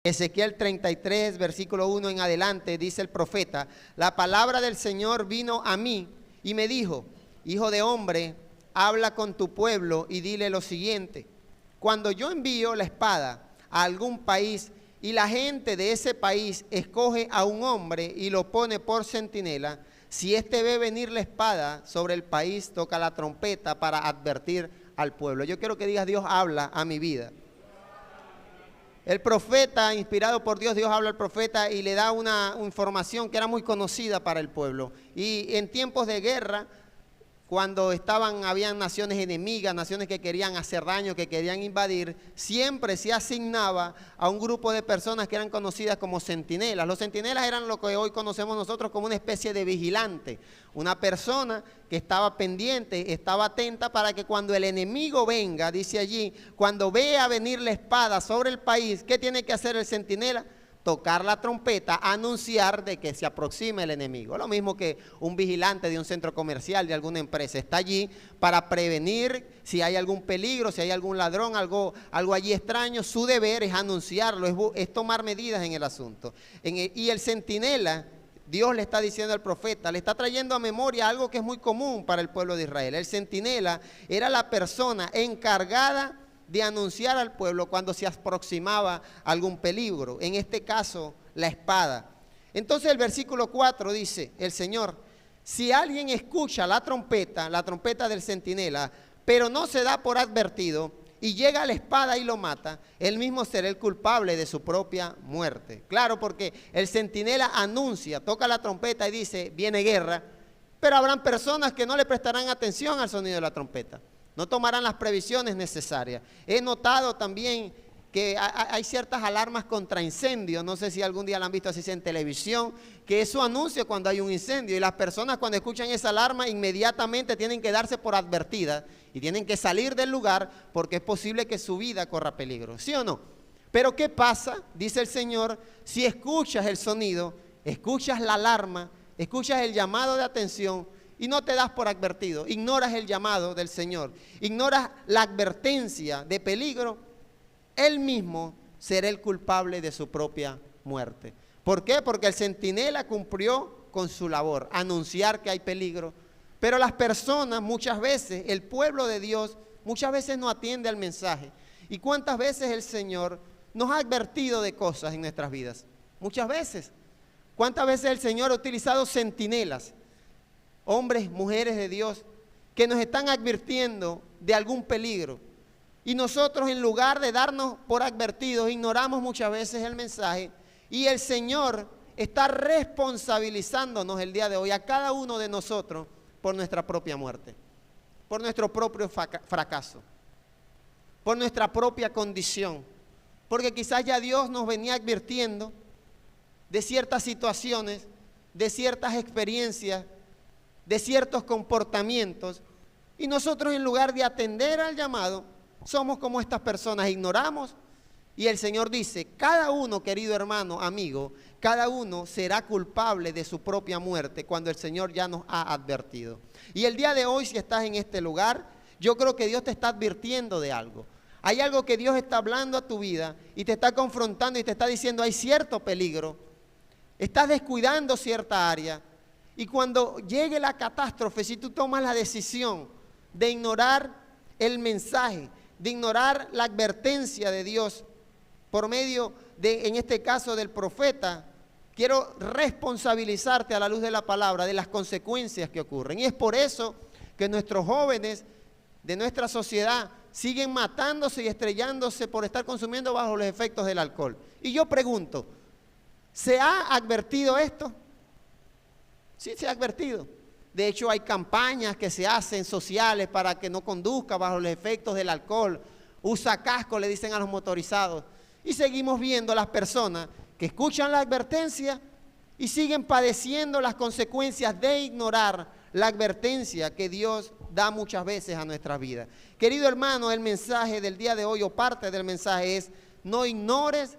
Ezequiel 33, versículo 1 en adelante, dice el profeta: la palabra del Señor vino a mí y me dijo: hijo de hombre, habla con tu pueblo y dile lo siguiente: cuando yo envío la espada a algún país y la gente de ese país escoge a un hombre y lo pone por centinela, si éste ve venir la espada sobre el país, toca la trompeta para advertir al pueblo. Yo quiero que digas: Dios habla a mi vida. El profeta, inspirado por Dios, Dios habla al profeta y le da una información que era muy conocida para el pueblo. Y en tiempos de guerra, cuando habían naciones enemigas, naciones que querían hacer daño, que querían invadir, siempre se asignaba a un grupo de personas que eran conocidas como centinelas. Los centinelas eran lo que hoy conocemos nosotros como una especie de vigilante, una persona que estaba pendiente, estaba atenta para que cuando el enemigo venga, dice allí, cuando vea venir la espada sobre el país, ¿qué tiene que hacer el centinela? Tocar la trompeta, anunciar de que se aproxima el enemigo. Lo mismo que un vigilante de un centro comercial, de alguna empresa, está allí para prevenir si hay algún peligro, si hay algún ladrón, algo allí extraño. Su deber es anunciarlo, es tomar medidas en el asunto. Y el centinela, Dios le está diciendo al profeta, le está trayendo a memoria algo que es muy común para el pueblo de Israel. El centinela era la persona encargada de anunciar al pueblo cuando se aproximaba algún peligro, en este caso la espada. Entonces el versículo 4 dice el Señor: si alguien escucha la trompeta del centinela, pero no se da por advertido y llega a la espada y lo mata, él mismo será el culpable de su propia muerte. Claro, porque el centinela anuncia, toca la trompeta y dice: viene guerra, pero habrán personas que no le prestarán atención al sonido de la trompeta, no tomarán las previsiones necesarias. He notado también que hay ciertas alarmas contra incendios, no sé si algún día la han visto así en televisión, que eso anuncia cuando hay un incendio, y las personas cuando escuchan esa alarma inmediatamente tienen que darse por advertidas y tienen que salir del lugar porque es posible que su vida corra peligro, ¿sí o no? Pero ¿qué pasa? Dice el Señor: si escuchas el sonido, escuchas la alarma, escuchas el llamado de atención y no te das por advertido, ignoras el llamado del Señor, ignoras la advertencia de peligro, él mismo será el culpable de su propia muerte. ¿Por qué? Porque el centinela cumplió con su labor, anunciar que hay peligro, pero las personas muchas veces, el pueblo de Dios, muchas veces no atiende al mensaje. ¿Y cuántas veces el Señor nos ha advertido de cosas en nuestras vidas? Muchas veces. ¿Cuántas veces el Señor ha utilizado centinelas? Hombres, mujeres de Dios, que nos están advirtiendo de algún peligro. Y nosotros, en lugar de darnos por advertidos, ignoramos muchas veces el mensaje. Y el Señor está responsabilizándonos el día de hoy, a cada uno de nosotros, por nuestra propia muerte, por nuestro propio fracaso, por nuestra propia condición. Porque quizás ya Dios nos venía advirtiendo de ciertas situaciones, de ciertas experiencias, de ciertos comportamientos, y nosotros, en lugar de atender al llamado, somos como estas personas, ignoramos. Y el Señor dice: cada uno, querido hermano, amigo, cada uno será culpable de su propia muerte cuando el Señor ya nos ha advertido. Y el día de hoy, si estás en este lugar, yo creo que Dios te está advirtiendo de algo. Hay algo que Dios está hablando a tu vida y te está confrontando y te está diciendo: hay cierto peligro, estás descuidando cierta área. Y cuando llegue la catástrofe, si tú tomas la decisión de ignorar el mensaje, de ignorar la advertencia de Dios por medio de, en este caso, del profeta, quiero responsabilizarte a la luz de la palabra de las consecuencias que ocurren. Y es por eso que nuestros jóvenes de nuestra sociedad siguen matándose y estrellándose por estar consumiendo bajo los efectos del alcohol. Y yo pregunto: ¿se ha advertido esto? Sí, se ha advertido. De hecho, hay campañas que se hacen sociales para que no conduzca bajo los efectos del alcohol. Usa casco, le dicen a los motorizados. Y seguimos viendo a las personas que escuchan la advertencia y siguen padeciendo las consecuencias de ignorar la advertencia que Dios da muchas veces a nuestras vidas. Querido hermano, el mensaje del día de hoy, o parte del mensaje, es: no ignores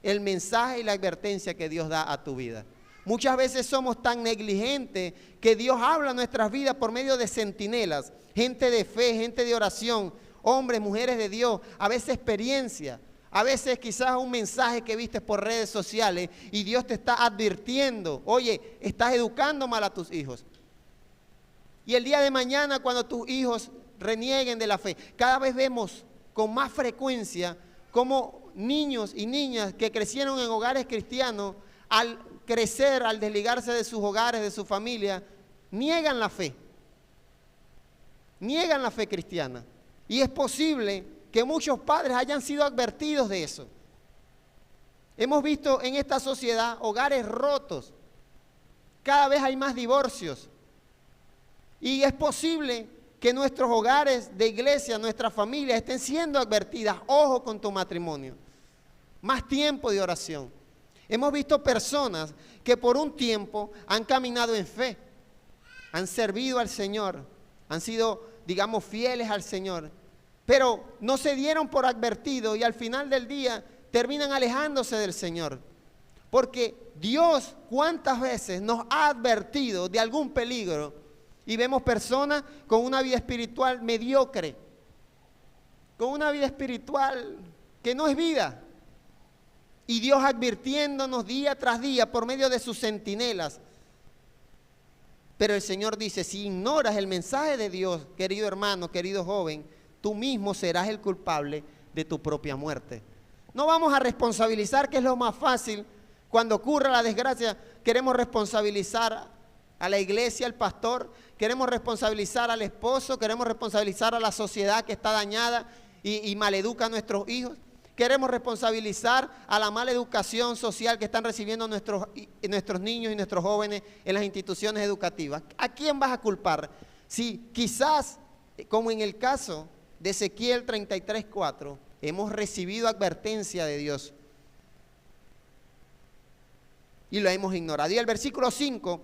el mensaje y la advertencia que Dios da a tu vida. Muchas veces somos tan negligentes que Dios habla a nuestras vidas por medio de centinelas, gente de fe, gente de oración, hombres, mujeres de Dios, a veces experiencia, A veces quizás un mensaje que viste por redes sociales y Dios te está advirtiendo, oye, estás educando mal a tus hijos. Y el día de mañana cuando tus hijos renieguen de la fe, cada vez vemos con más frecuencia cómo niños y niñas que crecieron en hogares cristianos, al crecer, al desligarse de sus hogares, de su familia, niegan la fe cristiana. Y es posible que muchos padres hayan sido advertidos de eso. Hemos visto en esta sociedad hogares rotos, cada vez hay más divorcios. Y es posible que nuestros hogares de iglesia, nuestras familias estén siendo advertidas, ojo con tu matrimonio, más tiempo de oración. Hemos visto personas que por un tiempo han caminado en fe, han servido al Señor, han sido, digamos, fieles al Señor, pero no se dieron por advertidos y al final del día terminan alejándose del Señor. Porque Dios, ¿cuántas veces nos ha advertido de algún peligro? Y vemos personas con una vida espiritual mediocre, con una vida espiritual que no es vida. Y Dios advirtiéndonos día tras día por medio de sus centinelas. Pero el Señor dice, si ignoras el mensaje de Dios, querido hermano, querido joven, tú mismo serás el culpable de tu propia muerte. No vamos a responsabilizar, que es lo más fácil. Cuando ocurra la desgracia, queremos responsabilizar a la iglesia, al pastor, queremos responsabilizar al esposo, queremos responsabilizar a la sociedad que está dañada y maleduca a nuestros hijos. Queremos responsabilizar a la mala educación social que están recibiendo nuestros niños y nuestros jóvenes en las instituciones educativas. ¿A quién vas a culpar? Si quizás, como en el caso de Ezequiel 33:4, hemos recibido advertencia de Dios y lo hemos ignorado. Y el versículo 5,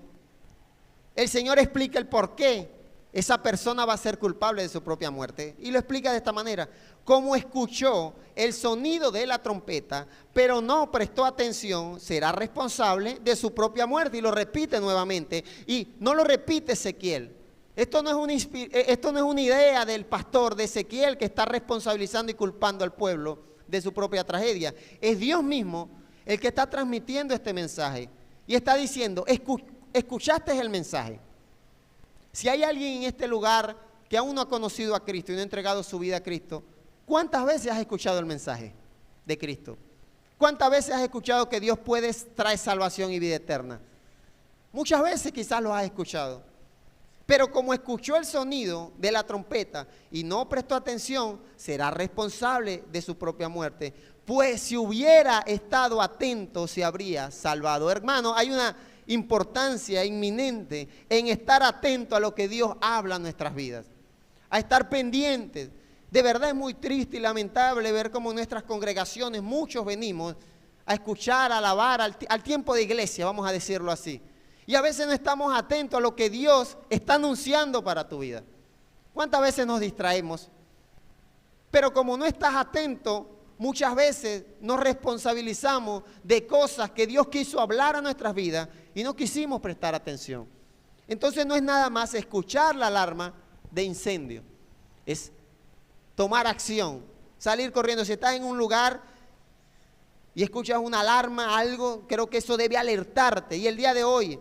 el Señor explica el por qué esa persona va a ser culpable de su propia muerte. Y lo explica de esta manera: como escuchó el sonido de la trompeta, pero no prestó atención, será responsable de su propia muerte. Y lo repite nuevamente. Y no lo repite Ezequiel. Esto no es una idea del pastor de Ezequiel que está responsabilizando y culpando al pueblo de su propia tragedia. Es Dios mismo el que está transmitiendo este mensaje. Y está diciendo, escuchaste el mensaje. Si hay alguien en este lugar que aún no ha conocido a Cristo y no ha entregado su vida a Cristo, ¿cuántas veces has escuchado el mensaje de Cristo? ¿Cuántas veces has escuchado que Dios puede traer salvación y vida eterna? Muchas veces quizás lo has escuchado. Pero como escuchó el sonido de la trompeta y no prestó atención, será responsable de su propia muerte. Pues si hubiera estado atento, se habría salvado. Hermano, hay una importancia inminente en estar atento a lo que Dios habla en nuestras vidas, a estar pendientes. De verdad es muy triste y lamentable ver cómo en nuestras congregaciones muchos venimos a escuchar, a alabar al tiempo de iglesia, vamos a decirlo así, y a veces no estamos atentos a lo que Dios está anunciando para tu vida. ¿Cuántas veces nos distraemos? Pero como no estás atento, muchas veces nos responsabilizamos de cosas que Dios quiso hablar a nuestras vidas y no quisimos prestar atención. Entonces no es nada más escuchar la alarma de incendio, es tomar acción, salir corriendo. Si estás en un lugar y escuchas una alarma, algo, creo que eso debe alertarte. Y el día de hoy,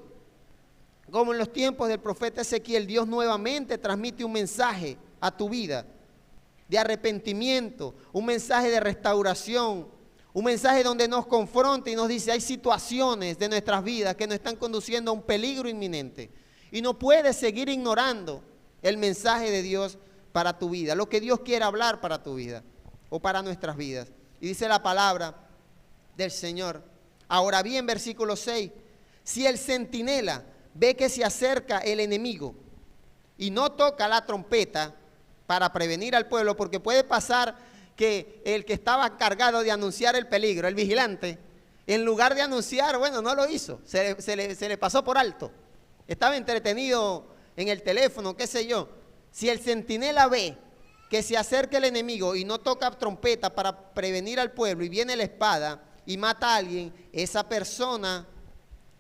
como en los tiempos del profeta Ezequiel, Dios nuevamente transmite un mensaje a tu vida de arrepentimiento, un mensaje de restauración, un mensaje donde nos confronta y nos dice, hay situaciones de nuestras vidas que nos están conduciendo a un peligro inminente y no puedes seguir ignorando el mensaje de Dios para tu vida, lo que Dios quiere hablar para tu vida o para nuestras vidas. Y dice la palabra del Señor. Ahora bien, versículo 6, si el centinela ve que se acerca el enemigo y no toca la trompeta para prevenir al pueblo, porque puede pasar que el que estaba encargado de anunciar el peligro, el vigilante, en lugar de anunciar, bueno, no lo hizo, se le pasó por alto, estaba entretenido en el teléfono, qué sé yo. Si el centinela ve que se acerca el enemigo y no toca trompeta para prevenir al pueblo y viene la espada y mata a alguien, esa persona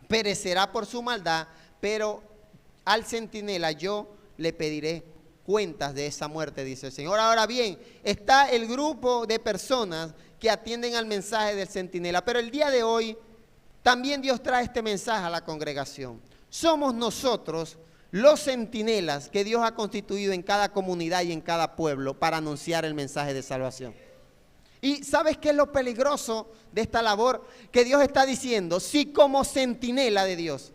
perecerá por su maldad, pero al centinela yo le pediré cuentas de esa muerte, dice el Señor. Ahora bien, está el grupo de personas que atienden al mensaje del centinela, pero el día de hoy también Dios trae este mensaje a la congregación. Somos nosotros los centinelas que Dios ha constituido en cada comunidad y en cada pueblo para anunciar el mensaje de salvación. ¿Y sabes qué es lo peligroso de esta labor? Que Dios está diciendo, si como centinela de Dios,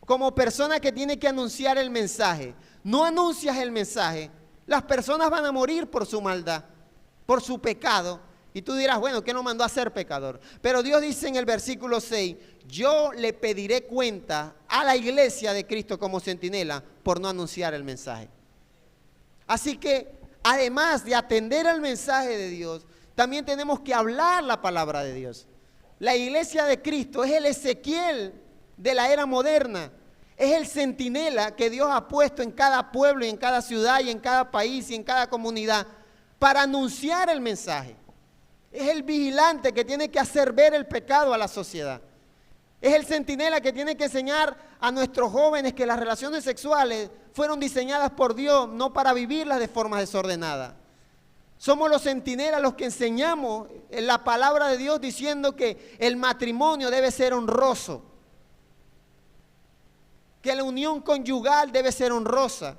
como persona que tiene que anunciar el mensaje, no anuncias el mensaje, las personas van a morir por su maldad, por su pecado. Y tú dirás, bueno, ¿qué nos mandó a ser pecador? Pero Dios dice en el versículo 6, yo le pediré cuenta a la iglesia de Cristo como centinela por no anunciar el mensaje. Así que, además de atender al mensaje de Dios, también tenemos que hablar la palabra de Dios. La iglesia de Cristo es el Ezequiel de la era moderna. Es el centinela que Dios ha puesto en cada pueblo y en cada ciudad y en cada país y en cada comunidad para anunciar el mensaje. Es el vigilante que tiene que hacer ver el pecado a la sociedad. Es el centinela que tiene que enseñar a nuestros jóvenes que las relaciones sexuales fueron diseñadas por Dios, no para vivirlas de forma desordenada. Somos los centinelas los que enseñamos en la palabra de Dios diciendo que el matrimonio debe ser honroso, que la unión conyugal debe ser honrosa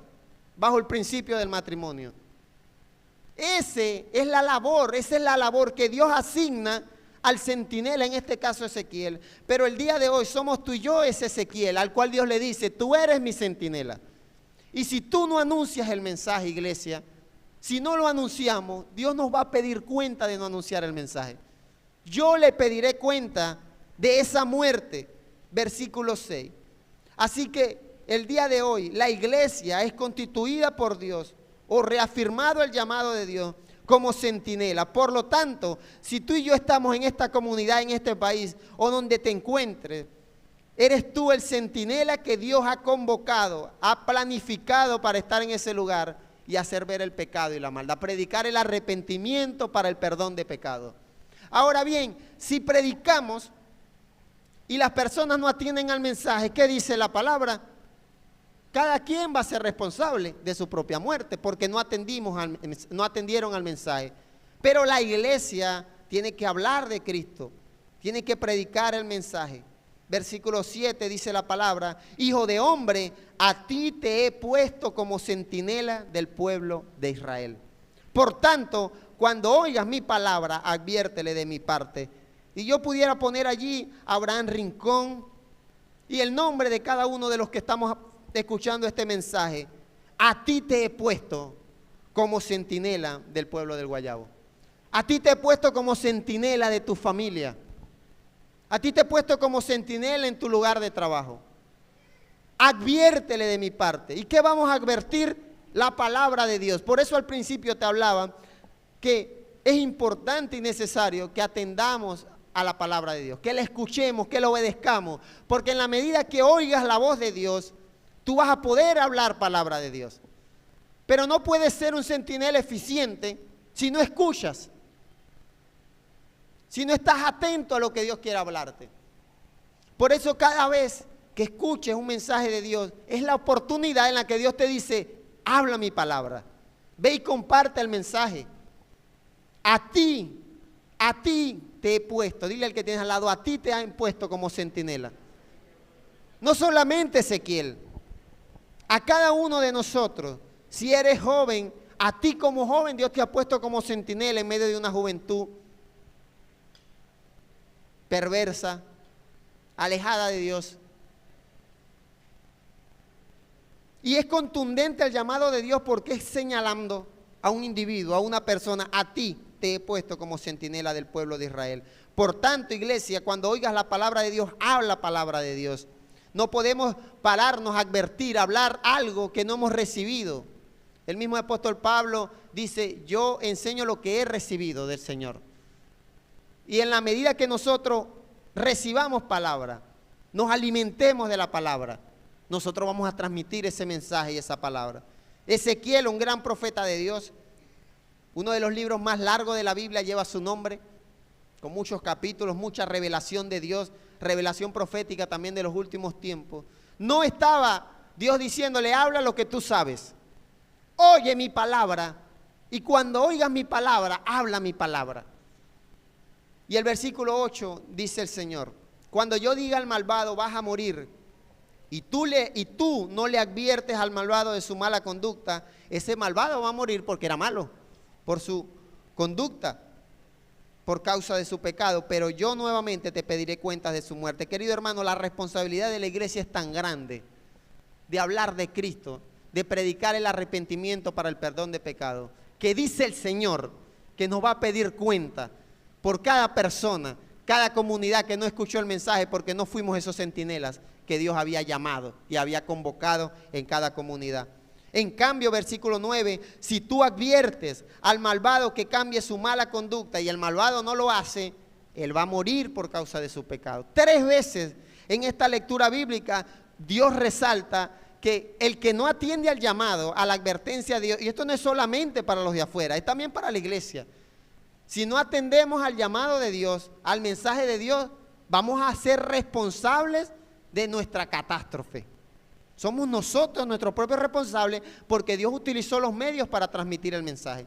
bajo el principio del matrimonio. Esa es la labor que Dios asigna al centinela, en este caso Ezequiel. Pero el día de hoy somos tú y yo ese Ezequiel, al cual Dios le dice, tú eres mi centinela. Y si tú no anuncias el mensaje, iglesia, si no lo anunciamos, Dios nos va a pedir cuenta de no anunciar el mensaje. Yo le pediré cuenta de esa muerte, versículo 6. Así que el día de hoy la iglesia es constituida por Dios o reafirmado el llamado de Dios como centinela. Por lo tanto, si tú y yo estamos en esta comunidad, en este país o donde te encuentres, eres tú el centinela que Dios ha convocado, ha planificado para estar en ese lugar y hacer ver el pecado y la maldad, predicar el arrepentimiento para el perdón de pecado. Ahora bien, si predicamos y las personas no atienden al mensaje, ¿qué dice la palabra? Cada quien va a ser responsable de su propia muerte porque no atendieron al mensaje. Pero la iglesia tiene que hablar de Cristo, tiene que predicar el mensaje. Versículo 7 dice la palabra, hijo de hombre, a ti te he puesto como centinela del pueblo de Israel. Por tanto, cuando oigas mi palabra, adviértele de mi parte. Y yo pudiera poner allí Abraham Rincón y el nombre de cada uno de los que estamos escuchando este mensaje. A ti te he puesto como centinela del pueblo del Guayabo. A ti te he puesto como centinela de tu familia. A ti te he puesto como centinela en tu lugar de trabajo. Adviértele de mi parte. ¿Y qué vamos a advertir? La palabra de Dios. Por eso al principio te hablaba que es importante y necesario que atendamos a la palabra de Dios, que la escuchemos, que la obedezcamos, porque en la medida que oigas la voz de Dios, tú vas a poder hablar palabra de Dios. Pero no puedes ser un centinela eficiente si no escuchas, si no estás atento a lo que Dios quiere hablarte. Por eso cada vez que escuches un mensaje de Dios, es la oportunidad en la que Dios te dice, habla mi palabra, ve y comparte el mensaje. A ti te he puesto, dile al que tienes al lado, a ti te han puesto como centinela. No solamente Ezequiel, a cada uno de nosotros, si eres joven, a ti como joven Dios te ha puesto como centinela en medio de una juventud perversa, alejada de Dios. Y es contundente el llamado de Dios porque es señalando a un individuo, a una persona, a ti te he puesto como centinela del pueblo de Israel. Por tanto, iglesia, cuando oigas la palabra de Dios, habla palabra de Dios. No podemos pararnos a advertir, a hablar algo que no hemos recibido. El mismo apóstol Pablo dice, yo enseño lo que he recibido del Señor. Y en la medida que nosotros recibamos palabra, nos alimentemos de la palabra, nosotros vamos a transmitir ese mensaje y esa palabra. Ezequiel, un gran profeta de Dios, uno de los libros más largos de la Biblia, lleva su nombre, con muchos capítulos, mucha revelación de Dios, revelación profética también de los últimos tiempos. No estaba Dios diciéndole, habla lo que tú sabes. oye mi palabra, y cuando oigas mi palabra, habla mi palabra. Y el versículo 8 dice el Señor: cuando yo diga al malvado, vas a morir, y tú no le adviertes al malvado de su mala conducta, ese malvado va a morir porque era malo, por su conducta, por causa de su pecado, pero yo nuevamente te pediré cuentas de su muerte. Querido hermano, la responsabilidad de la iglesia es tan grande, de hablar de Cristo, de predicar el arrepentimiento para el perdón de pecado, que dice el Señor que nos va a pedir cuenta por cada persona, cada comunidad que no escuchó el mensaje, porque no fuimos esos centinelas que Dios había llamado y había convocado en cada comunidad. En cambio, versículo 9, si tú adviertes al malvado que cambie su mala conducta y el malvado no lo hace, él va a morir por causa de su pecado. 3 veces en esta lectura bíblica Dios resalta que el que no atiende al llamado, a la advertencia de Dios, y esto no es solamente para los de afuera, es también para la iglesia. Si no atendemos al llamado de Dios, al mensaje de Dios, vamos a ser responsables de nuestra catástrofe. Somos nosotros nuestros propios responsables, porque Dios utilizó los medios para transmitir el mensaje.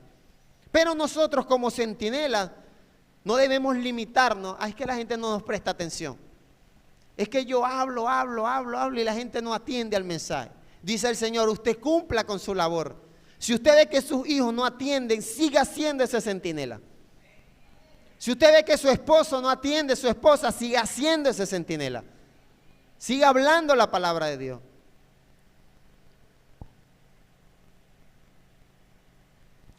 Pero nosotros como centinelas no debemos limitarnos. Es que la gente no nos presta atención. Es que yo hablo y la gente no atiende al mensaje. Dice el Señor: usted cumpla con su labor. Si usted ve que sus hijos no atienden, siga siendo ese centinela. Si usted ve que su esposo no atiende, su esposa, siga siendo ese centinela. Siga hablando la palabra de Dios.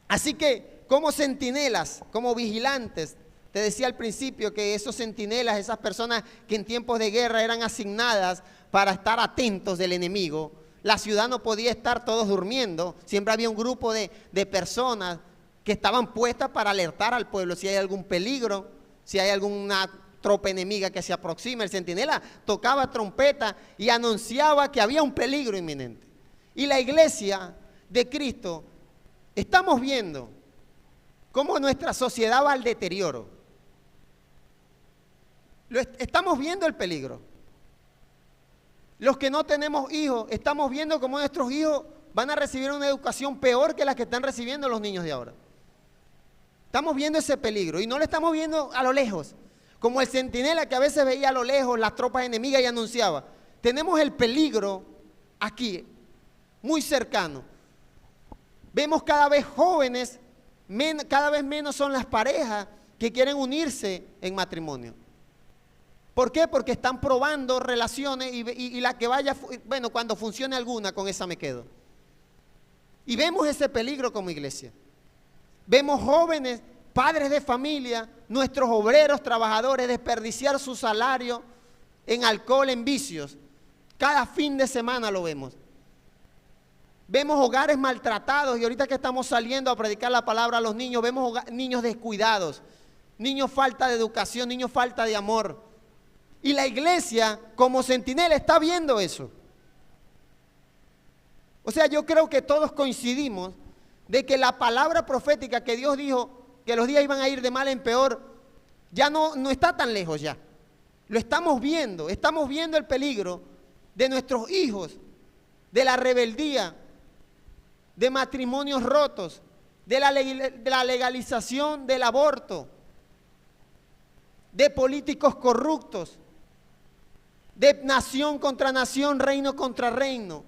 Así que, como centinelas, como vigilantes, te decía al principio que esos centinelas, esas personas que en tiempos de guerra eran asignadas para estar atentos del enemigo, la ciudad no podía estar todos durmiendo, siempre había un grupo de personas que estaban puestas para alertar al pueblo si hay algún peligro, si hay alguna tropa enemiga que se aproxima. El centinela tocaba trompeta y anunciaba que había un peligro inminente. Y la iglesia de Cristo, estamos viendo cómo nuestra sociedad va al deterioro. Estamos viendo el peligro. Los que no tenemos hijos, estamos viendo cómo nuestros hijos van a recibir una educación peor que la que están recibiendo los niños de ahora. Estamos viendo ese peligro y no lo estamos viendo a lo lejos, como el centinela que a veces veía a lo lejos las tropas enemigas y anunciaba. Tenemos el peligro aquí, muy cercano. Vemos cada vez jóvenes, cada vez menos son las parejas que quieren unirse en matrimonio. ¿Por qué? Porque están probando relaciones y la que vaya, bueno, cuando funcione alguna, con esa me quedo. Y vemos ese peligro como iglesia. Vemos jóvenes, padres de familia, nuestros obreros, trabajadores, desperdiciar su salario en alcohol, en vicios. Cada fin de semana lo vemos. Vemos hogares maltratados y ahorita que estamos saliendo a predicar la palabra a los niños, vemos niños descuidados, niños falta de educación, niños falta de amor. Y la iglesia como centinela está viendo eso. O sea, yo creo que todos coincidimos de que la palabra profética que Dios dijo que los días iban a ir de mal en peor, ya no está tan lejos ya. Lo estamos viendo el peligro de nuestros hijos, de la rebeldía, de matrimonios rotos, de la legalización del aborto, de políticos corruptos, de nación contra nación, reino contra reino.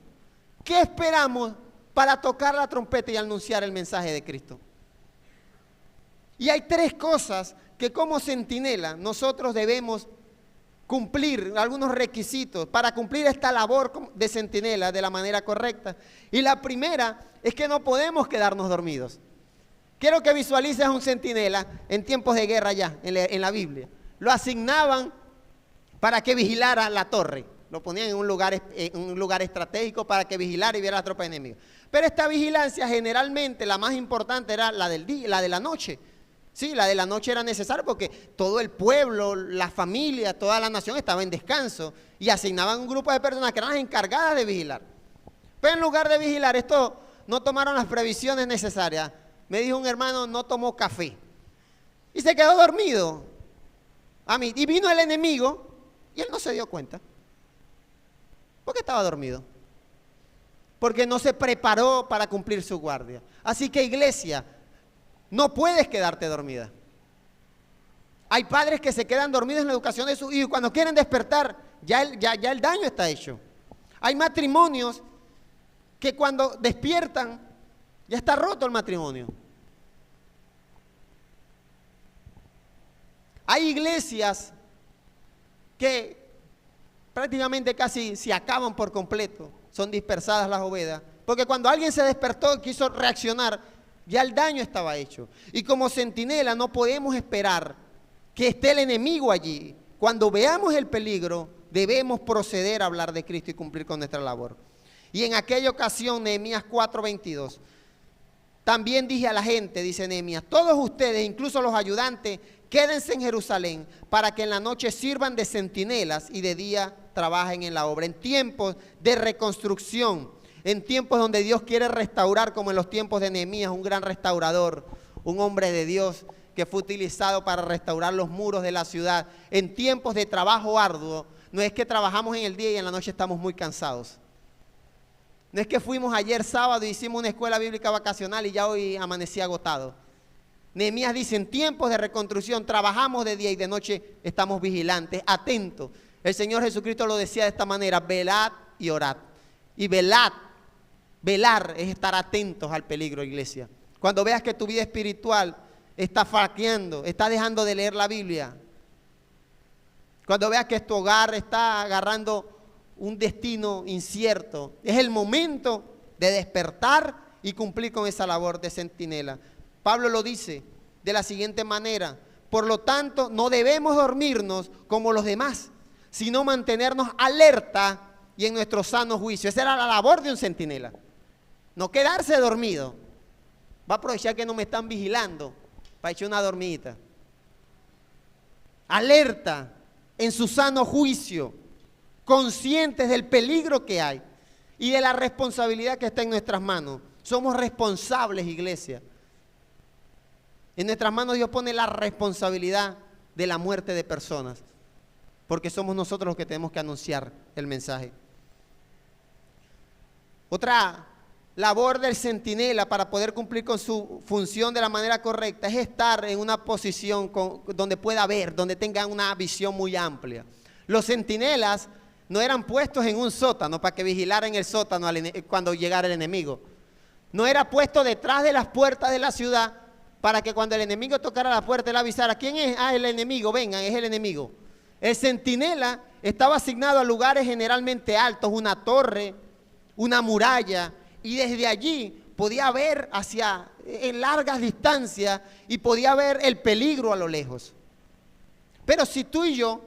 ¿Qué esperamos para tocar la trompeta y anunciar el mensaje de Cristo? Y hay 3 cosas que como centinela nosotros debemos cumplir, algunos requisitos para cumplir esta labor de centinela de la manera correcta. Y la primera es que no podemos quedarnos dormidos. Quiero que visualices a un centinela en tiempos de guerra ya, en la Biblia. Lo asignaban para que vigilara la torre. Lo ponían en un lugar estratégico para que vigilara y viera la tropa enemiga. Pero esta vigilancia generalmente la más importante era la del día, la de la noche. Sí, la de la noche era necesaria porque todo el pueblo, la familia, toda la nación estaba en descanso y asignaban un grupo de personas que eran las encargadas de vigilar. Pero en lugar de vigilar, esto no tomaron las previsiones necesarias. Me dijo un hermano, no tomó café y se quedó dormido. Y vino el enemigo y él no se dio cuenta porque estaba dormido. porque no se preparó para cumplir su guardia. Así que, iglesia, no puedes quedarte dormida. Hay padres que se quedan dormidos en la educación de sus hijos y cuando quieren despertar, ya el daño está hecho. Hay matrimonios que cuando despiertan, ya está roto el matrimonio. Hay iglesias que prácticamente casi se acaban por completo, son dispersadas las ovejas, porque cuando alguien se despertó y quiso reaccionar, ya el daño estaba hecho. Y como centinela no podemos esperar que esté el enemigo allí. Cuando veamos el peligro, debemos proceder a hablar de Cristo y cumplir con nuestra labor. Y en aquella ocasión, Nehemías 4:22, también dije a la gente, dice Nehemías, todos ustedes, incluso los ayudantes, quédense en Jerusalén para que en la noche sirvan de centinelas y de día trabajen en la obra. En tiempos de reconstrucción, en tiempos donde Dios quiere restaurar, como en los tiempos de Nehemías, un gran restaurador, un hombre de Dios que fue utilizado para restaurar los muros de la ciudad. En tiempos de trabajo arduo, no es que trabajamos en el día y en la noche estamos muy cansados. No es que fuimos ayer sábado y hicimos una escuela bíblica vacacional y ya hoy amanecí agotado. Nehemías dice, en tiempos de reconstrucción trabajamos de día y de noche estamos vigilantes, atentos. El Señor Jesucristo lo decía de esta manera, velad y orad. Y velar es estar atentos al peligro, iglesia. Cuando veas que tu vida espiritual está flaqueando, está dejando de leer la Biblia. Cuando veas que tu hogar está agarrando un destino incierto, es el momento de despertar y cumplir con esa labor de centinela. Pablo lo dice de la siguiente manera, por lo tanto no debemos dormirnos como los demás, sino mantenernos alerta y en nuestro sano juicio. Esa era la labor de un centinela, no quedarse dormido. Va a aprovechar que no me están vigilando para echar una dormidita. Alerta en su sano juicio, conscientes del peligro que hay y de la responsabilidad que está en nuestras manos. Somos responsables, iglesia. En nuestras manos Dios pone la responsabilidad de la muerte de personas, porque somos nosotros los que tenemos que anunciar el mensaje. Otra labor del centinela para poder cumplir con su función de la manera correcta es estar en una posición donde pueda ver, donde tenga una visión muy amplia. Los centinelas no eran puestos en un sótano para que vigilaran el sótano cuando llegara el enemigo. No era puesto detrás de las puertas de la ciudad para que cuando el enemigo tocara la puerta él avisara, ¿quién es? Ah, el enemigo, vengan, es el enemigo. El centinela estaba asignado a lugares generalmente altos, una torre, una muralla, y desde allí podía ver en largas distancias y podía ver el peligro a lo lejos. Pero si tú y yo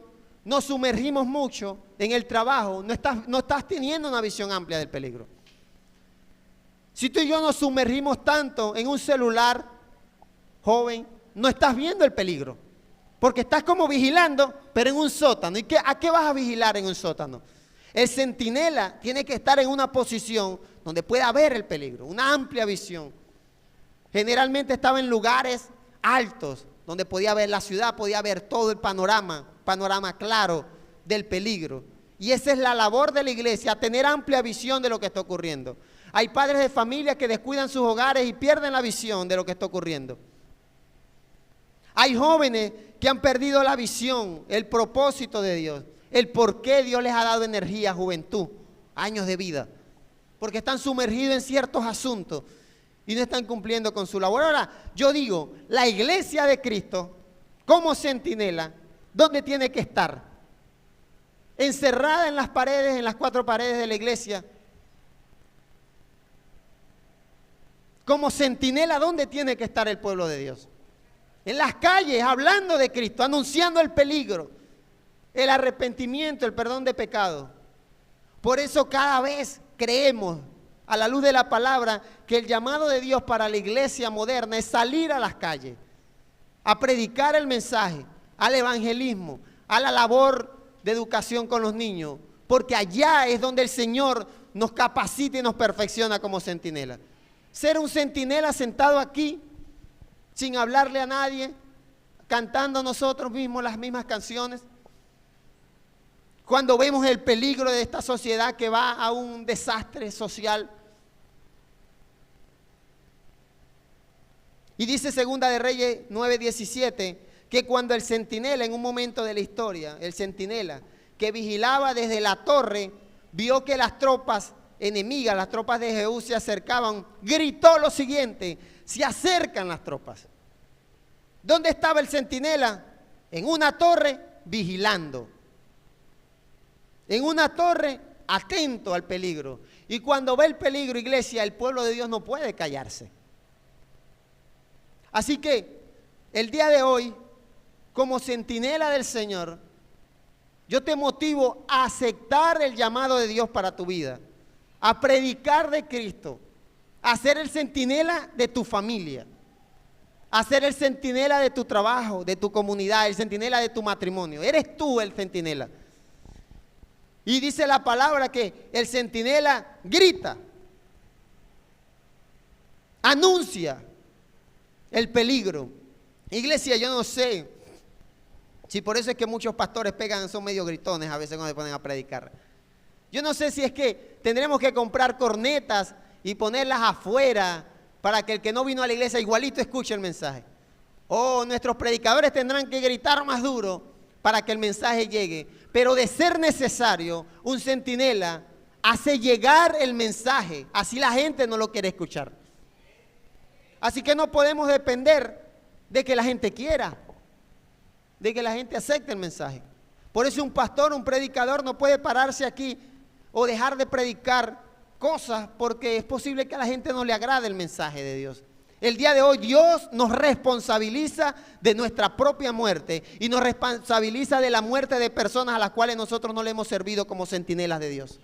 nos sumergimos mucho en el trabajo, no estás teniendo una visión amplia del peligro. Si tú y yo nos sumergimos tanto en un celular, joven, no estás viendo el peligro, porque estás como vigilando, pero en un sótano. ¿Y a qué vas a vigilar en un sótano? El centinela tiene que estar en una posición donde pueda ver el peligro, una amplia visión. Generalmente estaba en lugares altos, donde podía ver la ciudad, podía ver todo el panorama claro del peligro. Y esa es la labor de la iglesia, tener amplia visión de lo que está ocurriendo. Hay padres de familia que descuidan sus hogares y pierden la visión de lo que está ocurriendo. Hay jóvenes que han perdido la visión, el propósito de Dios, el por qué Dios les ha dado energía, juventud, años de vida, porque están sumergidos en ciertos asuntos y no están cumpliendo con su labor. Ahora, yo digo, la iglesia de Cristo, como centinela, ¿dónde tiene que estar? Encerrada en las paredes, en las cuatro paredes de la iglesia. Como centinela, ¿dónde tiene que estar el pueblo de Dios? En las calles, hablando de Cristo, anunciando el peligro, el arrepentimiento, el perdón de pecado. Por eso cada vez creemos, a la luz de la palabra, que el llamado de Dios para la iglesia moderna es salir a las calles, a predicar el mensaje, al evangelismo, a la labor de educación con los niños, porque allá es donde el Señor nos capacita y nos perfecciona como centinela. Ser un centinela sentado aquí, sin hablarle a nadie, cantando nosotros mismos las mismas canciones. Cuando vemos el peligro de esta sociedad que va a un desastre social, Y dice Segunda de Reyes 9:17 que cuando el centinela, en un momento de la historia, el centinela que vigilaba desde la torre, vio que las tropas enemigas, las tropas de Jehú se acercaban, gritó lo siguiente: se acercan las tropas. ¿Dónde estaba el centinela? En una torre vigilando. En una torre atento al peligro. Y cuando ve el peligro, iglesia, el pueblo de Dios no puede callarse. Así que el día de hoy, como centinela del Señor, yo te motivo a aceptar el llamado de Dios para tu vida, a predicar de Cristo, a ser el centinela de tu familia, a ser el centinela de tu trabajo, de tu comunidad, el centinela de tu matrimonio. Eres tú el centinela. Y dice la palabra que el centinela grita, anuncia el peligro. Iglesia, yo no sé si por eso es que muchos pastores son medio gritones a veces cuando se ponen a predicar. Yo no sé si es que tendremos que comprar cornetas y ponerlas afuera para que el que no vino a la iglesia igualito escuche el mensaje. O nuestros predicadores tendrán que gritar más duro para que el mensaje llegue. Pero de ser necesario, un centinela hace llegar el mensaje, así la gente no lo quiere escuchar. Así que no podemos depender de que la gente quiera, de que la gente acepte el mensaje. Por eso un pastor, un predicador no puede pararse aquí o dejar de predicar cosas porque es posible que a la gente no le agrade el mensaje de Dios. El día de hoy Dios nos responsabiliza de nuestra propia muerte y nos responsabiliza de la muerte de personas a las cuales nosotros no le hemos servido como centinelas de Dios.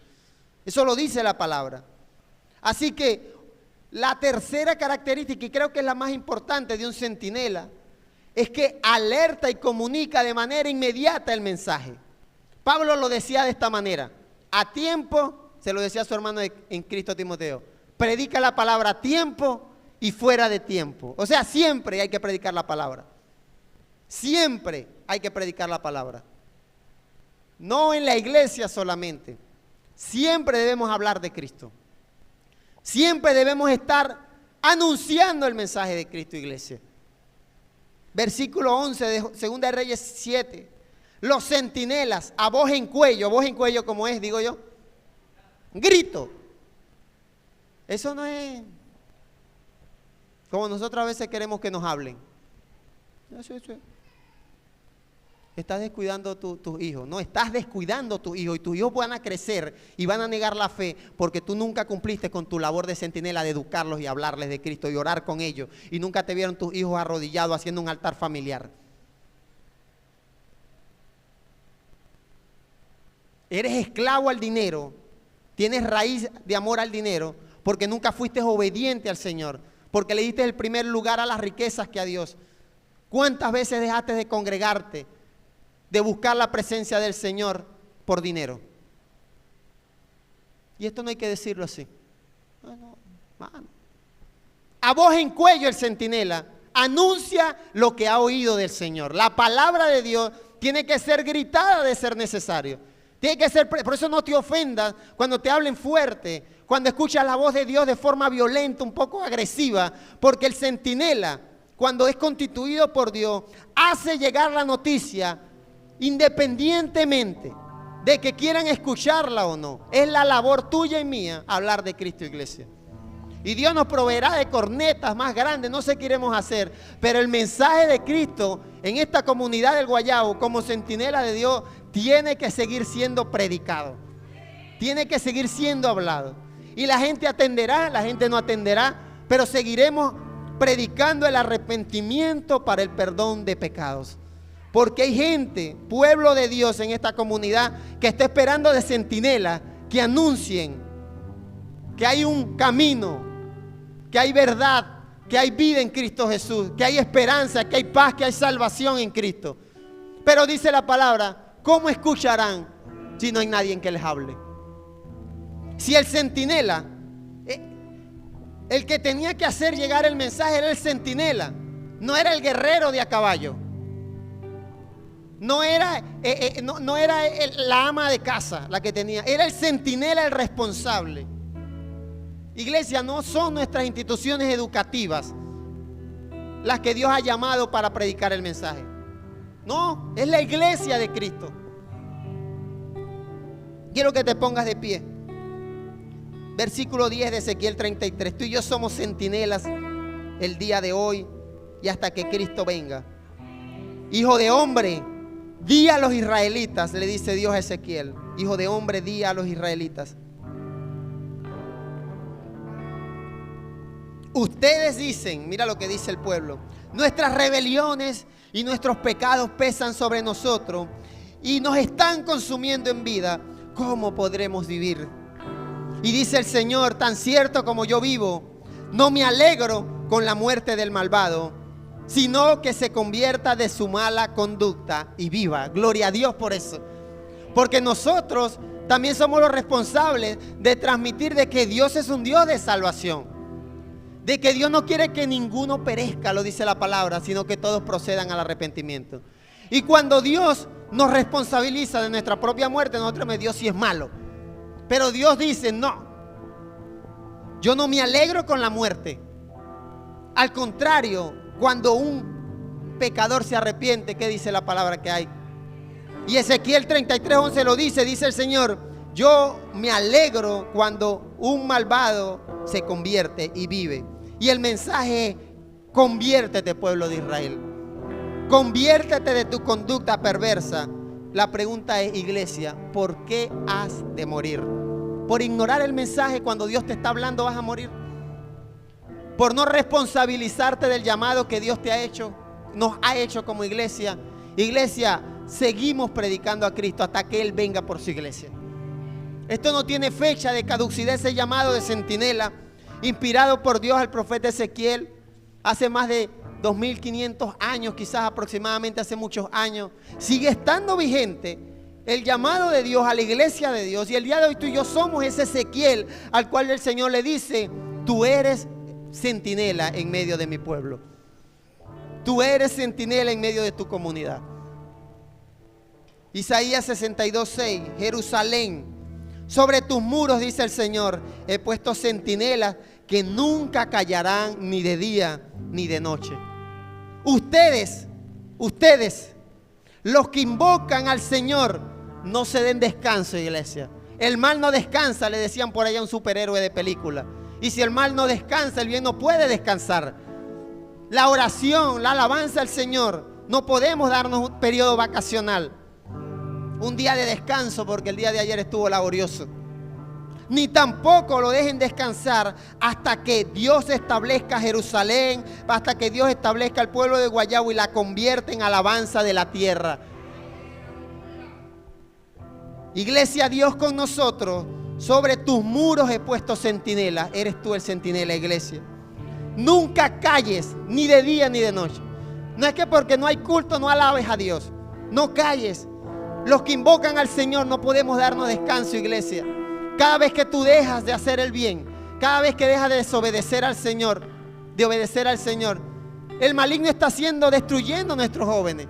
Eso lo dice la palabra. Así que la tercera característica, y creo que es la más importante de un centinela, es que alerta y comunica de manera inmediata el mensaje. Pablo lo decía de esta manera: a tiempo, se lo decía a su hermano en Cristo Timoteo, predica la palabra a tiempo y fuera de tiempo. O sea, siempre hay que predicar la palabra. Siempre hay que predicar la palabra. No en la iglesia solamente. Siempre debemos hablar de Cristo. Siempre debemos estar anunciando el mensaje de Cristo, iglesia. Versículo 11 de 2 de Reyes 7. Los centinelas a voz en cuello como es, digo yo, grito. Eso no es como nosotros a veces queremos que nos hablen. Eso. Estás descuidando tus hijos. No, estás descuidando a tus hijos y tus hijos van a crecer y van a negar la fe porque tú nunca cumpliste con tu labor de centinela de educarlos y hablarles de Cristo y orar con ellos, y nunca te vieron tus hijos arrodillados haciendo un altar familiar. Eres esclavo al dinero, tienes raíz de amor al dinero porque nunca fuiste obediente al Señor, porque le diste el primer lugar a las riquezas que a Dios. ¿Cuántas veces dejaste de congregarte, de buscar la presencia del Señor por dinero? Y esto no hay que decirlo así. Mano. A voz en cuello el centinela anuncia lo que ha oído del Señor. La palabra de Dios tiene que ser gritada de ser necesario. Tiene que ser, por eso no te ofendas cuando te hablen fuerte, cuando escuchas la voz de Dios de forma violenta, un poco agresiva, porque el centinela, cuando es constituido por Dios, hace llegar la noticia independientemente de que quieran escucharla o no. Es la labor tuya y mía hablar de Cristo, iglesia. Y Dios nos proveerá de cornetas más grandes, no sé qué iremos a hacer, pero el mensaje de Cristo en esta comunidad del Guayabo, como centinela de Dios, tiene que seguir siendo predicado, tiene que seguir siendo hablado. Y la gente atenderá, la gente no atenderá, pero seguiremos predicando el arrepentimiento para el perdón de pecados. Porque hay gente, pueblo de Dios en esta comunidad, que está esperando de centinela que anuncien que hay un camino, que hay verdad, que hay vida en Cristo Jesús, que hay esperanza, que hay paz, que hay salvación en Cristo. Pero dice la palabra, ¿cómo escucharán si no hay nadie que les hable? Si el centinela, el que tenía que hacer llegar el mensaje era el centinela, no era el guerrero de a caballo, no era la ama de casa la que tenía, era el centinela el responsable. Iglesia, no son nuestras instituciones educativas las que Dios ha llamado para predicar el mensaje. No, es la iglesia de Cristo. Quiero que te pongas de pie. Versículo 10 de Ezequiel 33. Tú y yo somos centinelas el día de hoy y hasta que Cristo venga. Hijo de hombre, di a los israelitas, le dice Dios a Ezequiel. Hijo de hombre, di a los israelitas. Ustedes dicen, mira lo que dice el pueblo: nuestras rebeliones y nuestros pecados pesan sobre nosotros y nos están consumiendo en vida. ¿Cómo podremos vivir? Y dice el Señor: tan cierto como yo vivo, no me alegro con la muerte del malvado, sino que se convierta de su mala conducta y viva. Gloria a Dios por eso. Porque nosotros también somos los responsables de transmitir de que Dios es un Dios de salvación. De que Dios no quiere que ninguno perezca, lo dice la palabra, sino que todos procedan al arrepentimiento. Y cuando Dios nos responsabiliza de nuestra propia muerte, nosotros decimos: Dios sí es malo. Pero Dios dice: no, yo no me alegro con la muerte. Al contrario, cuando un pecador se arrepiente, ¿qué dice la palabra que hay? Y Ezequiel 33:11 lo dice el Señor: yo me alegro cuando un malvado se convierte y vive. Y el mensaje es: conviértete, pueblo de Israel. Conviértete de tu conducta perversa. La pregunta es, iglesia, ¿por qué has de morir? ¿Por ignorar el mensaje cuando Dios te está hablando vas a morir? ¿Por no responsabilizarte del llamado que Dios te ha hecho, nos ha hecho como iglesia? Iglesia, seguimos predicando a Cristo hasta que Él venga por su iglesia. Esto no tiene fecha de caducidad, ese llamado de centinela, inspirado por Dios al profeta Ezequiel, hace más de 2500 años, quizás aproximadamente hace muchos años, sigue estando vigente el llamado de Dios a la iglesia de Dios. Y el día de hoy tú y yo somos ese Ezequiel al cual el Señor le dice: tú eres centinela en medio de mi pueblo. Tú eres centinela en medio de tu comunidad. Isaías 62:6, Jerusalén, sobre tus muros, dice el Señor, he puesto centinelas que nunca callarán ni de día ni de noche. Ustedes, los que invocan al Señor, no se den descanso, iglesia. El mal no descansa, le decían por allá un superhéroe de película. Y si el mal no descansa, el bien no puede descansar. La oración, la alabanza al Señor, no podemos darnos un periodo vacacional, un día de descanso, porque el día de ayer estuvo laborioso. Ni tampoco lo dejen descansar hasta que Dios establezca Jerusalén, hasta que Dios establezca el pueblo de Guayabo y la convierta en alabanza de la tierra. Iglesia, Dios con nosotros. Sobre tus muros he puesto centinelas. Eres tú el centinela, iglesia. Nunca calles, ni de día ni de noche. No es que porque no hay culto no alabes a Dios. No calles. Los que invocan al Señor no podemos darnos descanso, iglesia. Cada vez que tú dejas de hacer el bien, cada vez que dejas de desobedecer al Señor, de obedecer al Señor, el maligno está destruyendo nuestros jóvenes,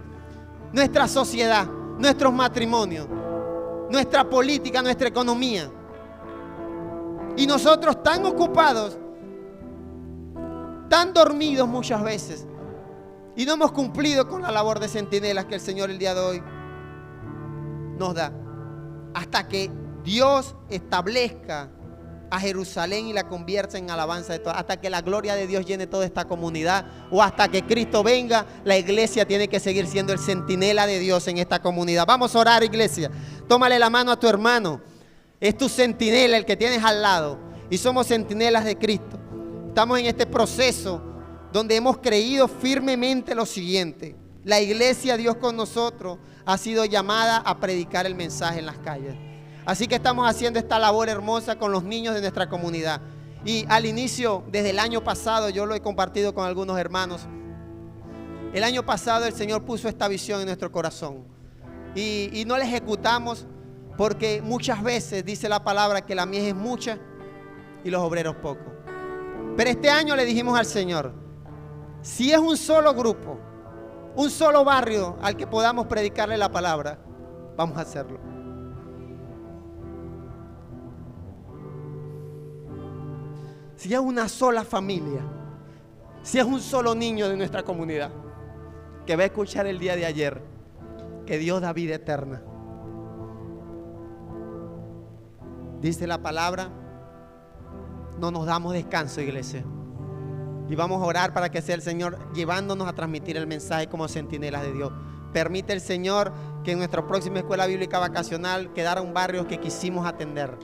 nuestra sociedad, nuestros matrimonios, nuestra política, nuestra economía. Y nosotros tan ocupados, tan dormidos muchas veces, y no hemos cumplido con la labor de centinelas que el Señor el día de hoy nos da, hasta que Dios establezca a Jerusalén y la convierta en alabanza de todas, hasta que la gloria de Dios llene toda esta comunidad, o hasta que Cristo venga. La iglesia tiene que seguir siendo el centinela de Dios en esta comunidad. Vamos a orar, iglesia. Tómale la mano a tu hermano. Es tu centinela el que tienes al lado, y somos centinelas de Cristo. Estamos en este proceso donde hemos creído firmemente lo siguiente: la iglesia, Dios con nosotros, ha sido llamada a predicar el mensaje en las calles. Así que estamos haciendo esta labor hermosa con los niños de nuestra comunidad. Y al inicio, desde el año pasado, yo lo he compartido con algunos hermanos. El año pasado el Señor puso esta visión en nuestro corazón. Y no la ejecutamos porque muchas veces dice la palabra que la mies es mucha y los obreros pocos. Pero este año le dijimos al Señor: si es un solo grupo, un solo barrio al que podamos predicarle la palabra, vamos a hacerlo. Si es una sola familia Si es un solo niño de nuestra comunidad que va a escuchar el día de ayer que Dios da vida eterna, dice la palabra, no nos damos descanso, iglesia. Y vamos a orar para que sea el Señor llevándonos a transmitir el mensaje como centinelas de Dios. Permite el Señor que en nuestra próxima escuela bíblica vacacional quedaran barrios que quisimos atender.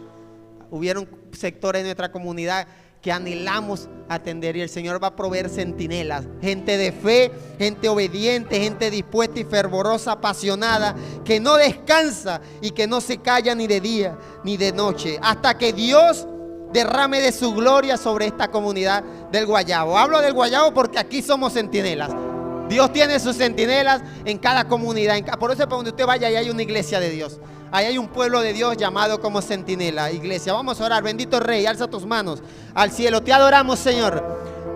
Hubieron sectores de nuestra comunidad que anhelamos atender, y el Señor va a proveer centinelas, gente de fe, gente obediente, gente dispuesta y fervorosa, apasionada, que no descansa y que no se calla ni de día ni de noche, hasta que Dios derrame de su gloria sobre esta comunidad del Guayabo. Hablo del Guayabo porque aquí somos centinelas. Dios tiene sus centinelas en cada comunidad. Por eso, para donde usted vaya, ahí hay una iglesia de Dios. Ahí hay un pueblo de Dios llamado como centinela, iglesia. Vamos a orar. Bendito Rey, alza tus manos al cielo. Te adoramos, Señor.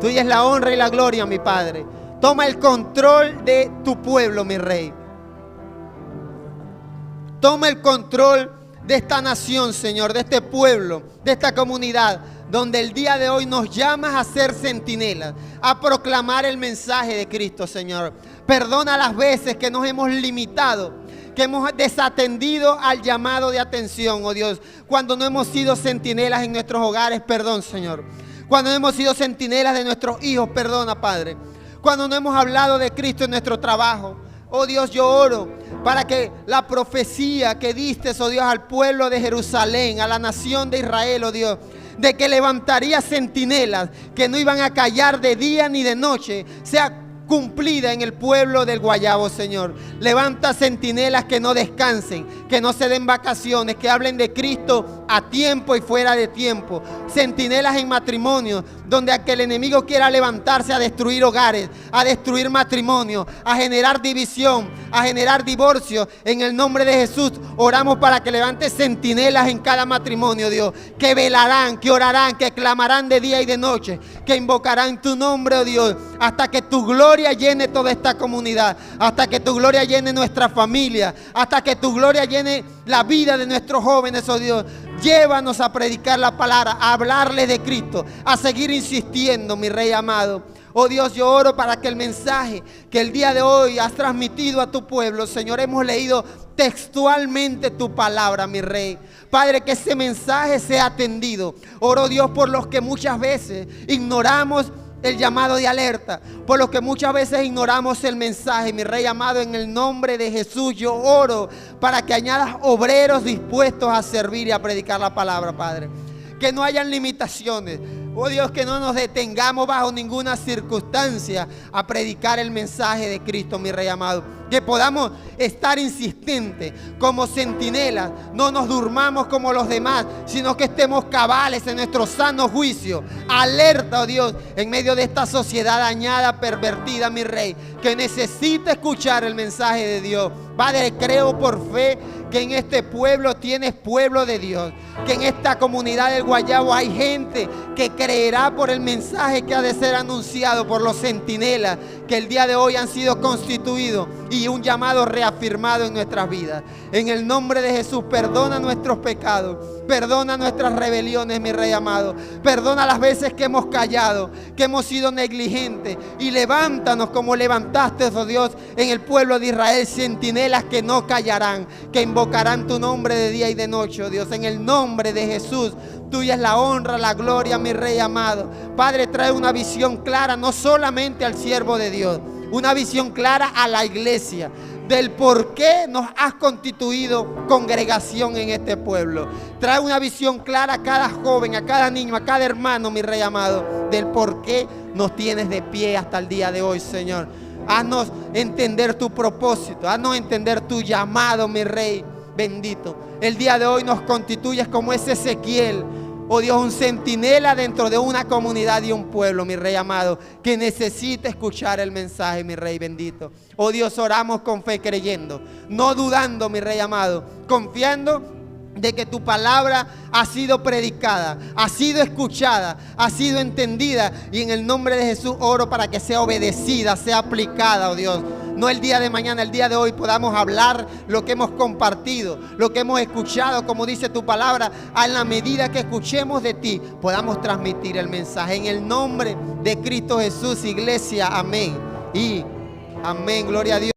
Tuya es la honra y la gloria, mi Padre. Toma el control de tu pueblo, mi Rey. Toma el control de esta nación, Señor, de este pueblo, de esta comunidad, donde el día de hoy nos llamas a ser centinelas, a proclamar el mensaje de Cristo, Señor. Perdona las veces que nos hemos limitado, que hemos desatendido al llamado de atención, oh Dios. Cuando no hemos sido centinelas en nuestros hogares, perdón, Señor. Cuando no hemos sido centinelas de nuestros hijos, perdona, Padre. Cuando no hemos hablado de Cristo en nuestro trabajo, oh Dios, yo oro para que la profecía que diste, oh Dios, al pueblo de Jerusalén, a la nación de Israel, oh Dios, de que levantaría centinelas que no iban a callar de día ni de noche, sea cumplida en el pueblo del Guayabo, Señor. Levanta centinelas que no descansen, que no se den vacaciones, que hablen de Cristo a tiempo y fuera de tiempo. Centinelas en matrimonio, donde aquel enemigo quiera levantarse a destruir hogares, a destruir matrimonio, a generar división, a generar divorcio. En el nombre de Jesús oramos para que levantes centinelas en cada matrimonio, Dios, que velarán, que orarán, que clamarán de día y de noche, que invocarán tu nombre, oh Dios, hasta que tu gloria llene toda esta comunidad, hasta que tu gloria llene nuestra familia, hasta que tu gloria llene la vida de nuestros jóvenes, oh Dios. Llévanos a predicar la palabra, a hablarle de Cristo, a seguir insistiendo, mi Rey amado. Oh Dios, yo oro para que el mensaje que el día de hoy has transmitido a tu pueblo, Señor, hemos leído textualmente tu palabra, mi Rey. Padre, que ese mensaje sea atendido. Oro, Dios, por los que muchas veces ignoramos el llamado de alerta, por los que muchas veces ignoramos el mensaje, mi Rey amado. En el nombre de Jesús yo oro para que añadas obreros dispuestos a servir y a predicar la palabra, Padre. Que no hayan limitaciones. Oh Dios, que no nos detengamos bajo ninguna circunstancia a predicar el mensaje de Cristo, mi Rey amado. Que podamos estar insistentes como centinelas, no nos durmamos como los demás, sino que estemos cabales en nuestro sano juicio. Alerta, oh Dios, en medio de esta sociedad dañada, pervertida, mi Rey, que necesita escuchar el mensaje de Dios. Padre, creo por fe que en este pueblo tienes pueblo de Dios, que en esta comunidad del Guayabo hay gente que creerá por el mensaje que ha de ser anunciado por los centinelas que el día de hoy han sido constituidos, y un llamado reafirmado en nuestras vidas. En el nombre de Jesús, perdona nuestros pecados, perdona nuestras rebeliones, mi Rey amado. Perdona las veces que hemos callado, que hemos sido negligentes, y levántanos como levantaste, oh Dios, en el pueblo de Israel, centinelas que no callarán, que invocarán tu nombre de día y de noche, oh Dios. En el nombre de Jesús, tuya es la honra, la gloria, mi Rey amado. Padre, trae una visión clara, no solamente al siervo de Dios, una visión clara a la iglesia, del por qué nos has constituido congregación en este pueblo. Trae una visión clara a cada joven, a cada niño, a cada hermano, mi Rey amado, del por qué nos tienes de pie hasta el día de hoy, Señor. Haznos entender tu propósito, haznos entender tu llamado, mi Rey bendito. El día de hoy nos constituyes como ese Ezequiel, oh Dios, un centinela dentro de una comunidad y un pueblo, mi Rey amado, que necesita escuchar el mensaje, mi Rey bendito. Oh Dios, oramos con fe, creyendo, no dudando, mi Rey amado, confiando de que tu palabra ha sido predicada, ha sido escuchada, ha sido entendida, y en el nombre de Jesús oro para que sea obedecida, sea aplicada, oh Dios, no el día de mañana, el día de hoy podamos hablar lo que hemos compartido, lo que hemos escuchado, como dice tu palabra, a la medida que escuchemos de ti, podamos transmitir el mensaje. En el nombre de Cristo Jesús, iglesia, amén y amén. Gloria a Dios.